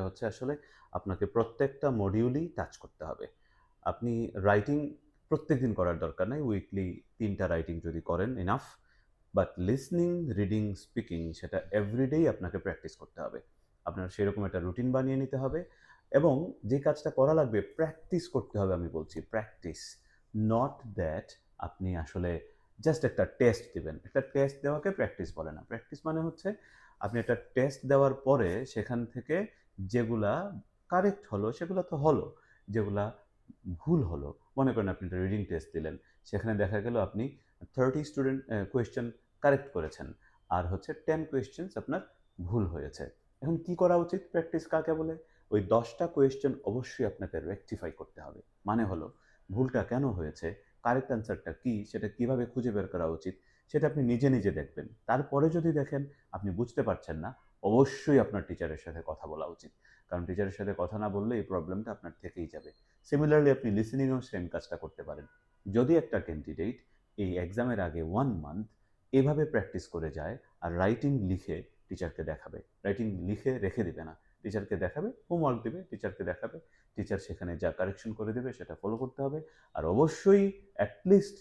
হচ্ছে আসলে আপনাকে প্রত্যেকটা মডিউলই টাচ করতে হবে। আপনি রাইটিং প্রত্যেকদিন করার দরকার নাই। উইকলি ৩ টা রাইটিং যদি করেন enough. But listening, reading, speaking সেটা এভরিডেই আপনাকে প্র্যাকটিস করতে হবে। আপনার সেরকম একটা রুটিন বানিয়ে নিতে হবে এবং যে কাজটা করা লাগবে প্র্যাকটিস করতে হবে আমি বলছি, প্র্যাকটিস। নট দ্যাট আপনি আসলে জাস্ট একটা টেস্ট দিবেন। একটা টেস্ট দেওয়াকে প্র্যাকটিস বলে না। প্র্যাকটিস মানে হচ্ছে আপনি একটা টেস্ট দেওয়ার পরে সেখান থেকে যেগুলা কারেক্ট হলো সেগুলা তো হলো। যেগুলা ভুল হলো, মনে করেন আপনি একটা রিডিং টেস্ট দিলেন। সেখানে দেখা গেল আপনি 30 স্টুডেন্ট কোয়েশ্চেন কারেক্ট করেছেন। আর হচ্ছে 10 কোয়েশ্চেনস আপনার ভুল হয়েছে। এখন কি করা উচিত? প্র্যাকটিস কাকে বলে? ওই 10 টা কোয়েশ্চেন অবশ্যই আপনাকে রেকটিফাই করতে হবে। মানে হলো ভুলটা কেন হয়েছে? কারেক্ট অ্যান্সারটা কি? সেটা কিভাবে খুঁজে বের করা উচিত? সেটা আপনি নিজে, নিজে দেখবেন। তারপরে যদি দেখেন আপনি বুঝতে পারছেন না, অবশ্যই আপনার টিচারের সাথে কথা বলা উচিত। কারণ টিচারের সাথে কথা না বললে এই প্রবলেমটা আপনার থেকেই যাবে। সিমিলারলি আপনি লিসেনিংয়েও সেম কাজটা করতে পারেন। যদি একটা ক্যান্ডিডেট এই এক্সামের আগে 1 মান্থ এভাবে প্র্যাকটিস করে যায় আর রাইটিং লিখে টিচারকে দেখাবে। রাইটিং লিখে রেখে দিবে না। টিচারকে দেখাবে, হোমওয়ার্ক দিবে, টিচারকে দেখাবে। টিচার সেখানে যা কারেকশন করে দেবে সেটা ফলো করতে হবে। আর অবশ্যই এট লিস্ট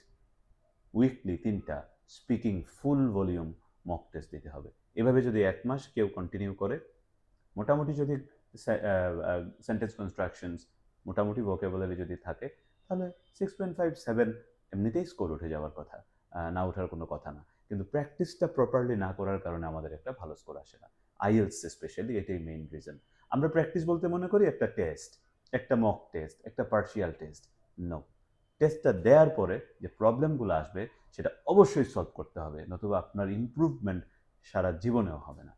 উইকলি ৩ টা স্পিকিং ফুল ভলিউম মক টেস্ট দিতে হবে। এভাবে যদি ১ মাস কেউ কন্টিনিউ করে, মোটামুটি যদি সেন্টেন্স কনস্ট্রাকশনস, মোটামুটি ভোকাবুলারি যদি থাকে, তাহলে 6.5, 7 এমনিতেই স্কোর উঠে যাওয়ার কথা। না ওঠার কোনো কথা না। কিন্তু প্র্যাকটিসটা প্রপারলি না করার কারণে আমাদের একটা ভালো স্কোর আসে না। আইএলটিএস স্পেশালি এটাই মেইন রিজন। আমরা প্র্যাকটিস বলতে মনে করি একটা টেস্ট, একটা মক টেস্ট, একটা পার্শিয়াল টেস্ট। নো। টেস্টটা দেওয়ার পরে যে প্রবলেমগুলো আসবে সেটা অবশ্যই সলভ করতে হবে। নতুবা আপনার ইমপ্রুভমেন্ট সারা জীবনেও হবে না।